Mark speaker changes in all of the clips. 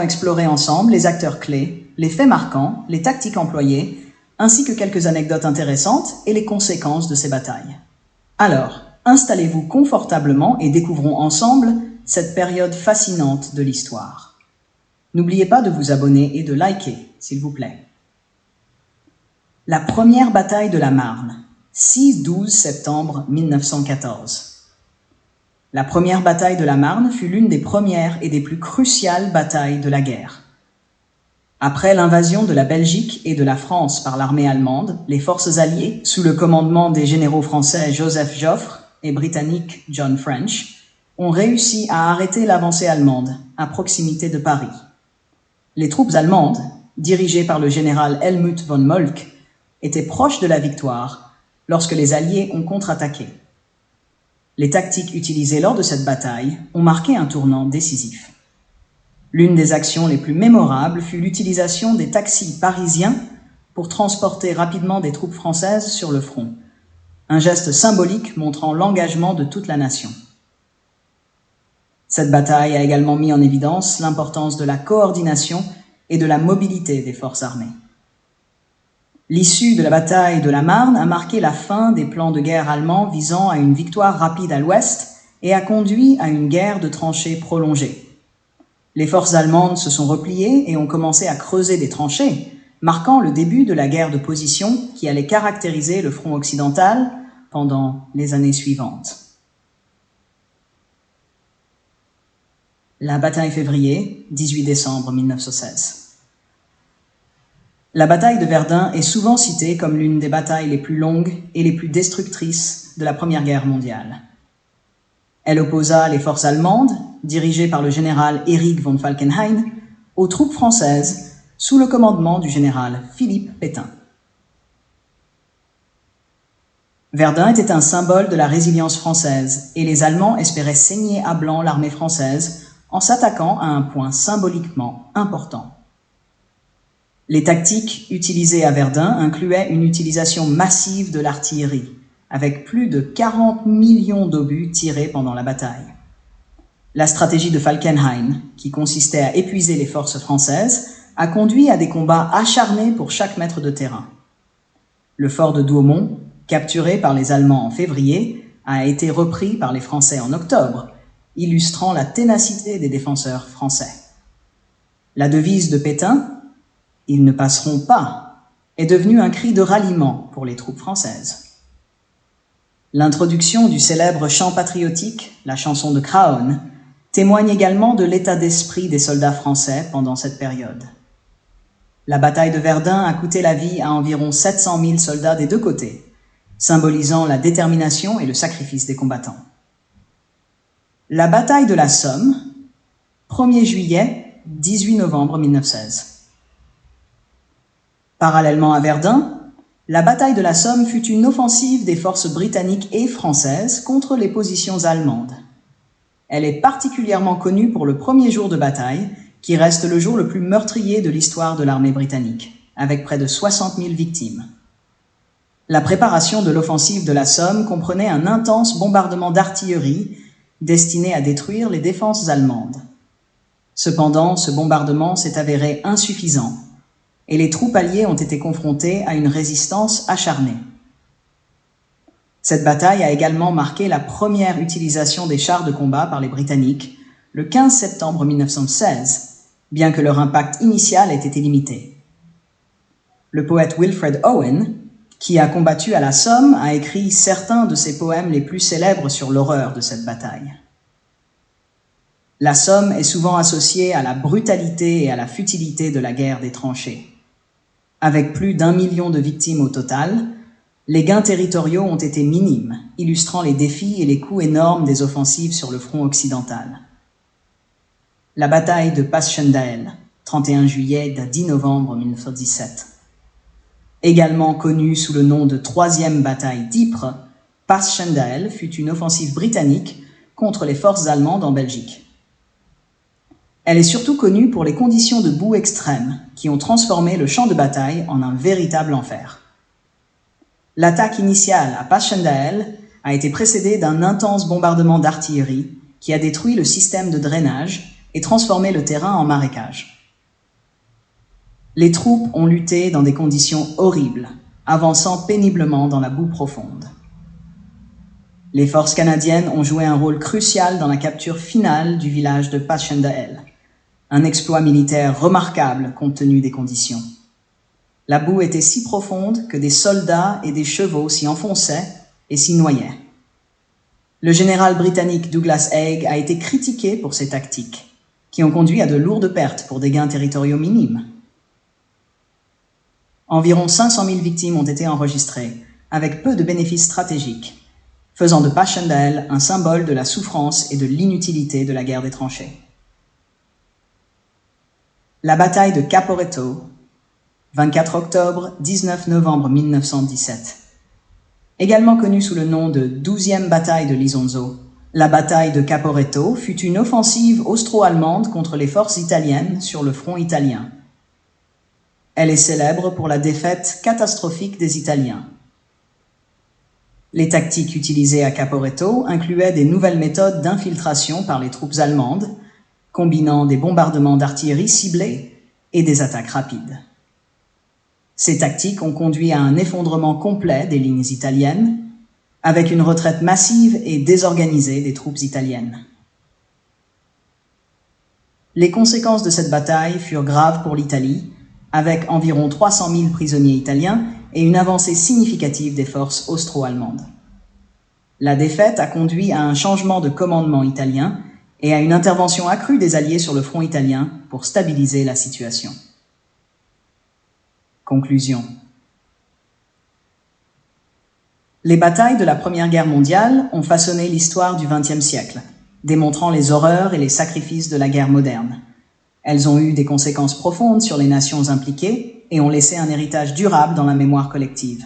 Speaker 1: explorer ensemble les acteurs clés, les faits marquants, les tactiques employées, ainsi que quelques anecdotes intéressantes et les conséquences de ces batailles. Alors, installez-vous confortablement et découvrons ensemble cette période fascinante de l'histoire. N'oubliez pas de vous abonner et de liker, s'il vous plaît. La première bataille de la Marne, 6-12 septembre 1914. La première bataille de la Marne fut l'une des premières et des plus cruciales batailles de la guerre. Après l'invasion de la Belgique et de la France par l'armée allemande, les forces alliées, sous le commandement des généraux français Joseph Joffre et britannique John French, ont réussi à arrêter l'avancée allemande à proximité de Paris. Les troupes allemandes, dirigées par le général Helmut von Moltke, étaient proches de la victoire lorsque les Alliés ont contre-attaqué. Les tactiques utilisées lors de cette bataille ont marqué un tournant décisif. L'une des actions les plus mémorables fut l'utilisation des taxis parisiens pour transporter rapidement des troupes françaises sur le front, un geste symbolique montrant l'engagement de toute la nation. Cette bataille a également mis en évidence l'importance de la coordination et de la mobilité des forces armées. L'issue de la bataille de la Marne a marqué la fin des plans de guerre allemands visant à une victoire rapide à l'ouest et a conduit à une guerre de tranchées prolongée. Les forces allemandes se sont repliées et ont commencé à creuser des tranchées, marquant le début de la guerre de position qui allait caractériser le front occidental pendant les années suivantes. La bataille février, 18 décembre 1916. La bataille de Verdun est souvent citée comme l'une des batailles les plus longues et les plus destructrices de la Première Guerre mondiale. Elle opposa les forces allemandes, dirigées par le général Erich von Falkenhayn, aux troupes françaises sous le commandement du général Philippe Pétain. Verdun était un symbole de la résilience française et les Allemands espéraient saigner à blanc l'armée française en s'attaquant à un point symboliquement important. Les tactiques utilisées à Verdun incluaient une utilisation massive de l'artillerie, avec plus de 40 millions d'obus tirés pendant la bataille. La stratégie de Falkenhayn, qui consistait à épuiser les forces françaises, a conduit à des combats acharnés pour chaque mètre de terrain. Le fort de Douaumont, capturé par les Allemands en février, a été repris par les Français en octobre, illustrant la ténacité des défenseurs français. La devise de Pétain, « Ils ne passeront pas », est devenue un cri de ralliement pour les troupes françaises. L'introduction du célèbre chant patriotique, la chanson de Craonne, témoigne également de l'état d'esprit des soldats français pendant cette période. La bataille de Verdun a coûté la vie à environ 700 000 soldats des deux côtés, symbolisant la détermination et le sacrifice des combattants. La bataille de la Somme, 1er juillet, 18 novembre 1916. Parallèlement à Verdun, la bataille de la Somme fut une offensive des forces britanniques et françaises contre les positions allemandes. Elle est particulièrement connue pour le premier jour de bataille, qui reste le jour le plus meurtrier de l'histoire de l'armée britannique, avec près de 60 000 victimes. La préparation de l'offensive de la Somme comprenait un intense bombardement d'artillerie destiné à détruire les défenses allemandes. Cependant, ce bombardement s'est avéré insuffisant, et les troupes alliées ont été confrontées à une résistance acharnée. Cette bataille a également marqué la première utilisation des chars de combat par les Britanniques, le 15 septembre 1916, bien que leur impact initial ait été limité. Le poète Wilfred Owen, qui a combattu à la Somme, a écrit certains de ses poèmes les plus célèbres sur l'horreur de cette bataille. La Somme est souvent associée à la brutalité et à la futilité de la guerre des tranchées. Avec plus d'1 million de victimes au total, les gains territoriaux ont été minimes, illustrant les défis et les coûts énormes des offensives sur le front occidental. La bataille de Passchendaele, 31 juillet à 10 novembre 1917. Également connue sous le nom de Troisième bataille d'Ypres, Passchendaele fut une offensive britannique contre les forces allemandes en Belgique. Elle est surtout connue pour les conditions de boue extrêmes qui ont transformé le champ de bataille en un véritable enfer. L'attaque initiale à Passchendaele a été précédée d'un intense bombardement d'artillerie qui a détruit le système de drainage et transformé le terrain en marécage. Les troupes ont lutté dans des conditions horribles, avançant péniblement dans la boue profonde. Les forces canadiennes ont joué un rôle crucial dans la capture finale du village de Passchendaele, un exploit militaire remarquable compte tenu des conditions. La boue était si profonde que des soldats et des chevaux s'y enfonçaient et s'y noyaient. Le général britannique Douglas Haig a été critiqué pour ces tactiques, qui ont conduit à de lourdes pertes pour des gains territoriaux minimes. Environ 500 000 victimes ont été enregistrées, avec peu de bénéfices stratégiques, faisant de Passchendaele un symbole de la souffrance et de l'inutilité de la guerre des tranchées. La bataille de Caporetto, 24 octobre, 19 novembre 1917. Également connue sous le nom de 12e bataille de l'Isonzo, la bataille de Caporetto fut une offensive austro-allemande contre les forces italiennes sur le front italien. Elle est célèbre pour la défaite catastrophique des Italiens. Les tactiques utilisées à Caporetto incluaient des nouvelles méthodes d'infiltration par les troupes allemandes, combinant des bombardements d'artillerie ciblés et des attaques rapides. Ces tactiques ont conduit à un effondrement complet des lignes italiennes, avec une retraite massive et désorganisée des troupes italiennes. Les conséquences de cette bataille furent graves pour l'Italie, avec environ 300 000 prisonniers italiens et une avancée significative des forces austro-allemandes. La défaite a conduit à un changement de commandement italien et à une intervention accrue des Alliés sur le front italien pour stabiliser la situation. Conclusion. Les batailles de la Première Guerre mondiale ont façonné l'histoire du XXe siècle, démontrant les horreurs et les sacrifices de la guerre moderne. Elles ont eu des conséquences profondes sur les nations impliquées et ont laissé un héritage durable dans la mémoire collective.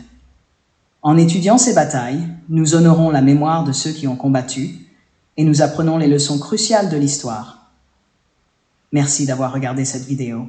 Speaker 1: En étudiant ces batailles, nous honorons la mémoire de ceux qui ont combattu et nous apprenons les leçons cruciales de l'histoire. Merci d'avoir regardé cette vidéo.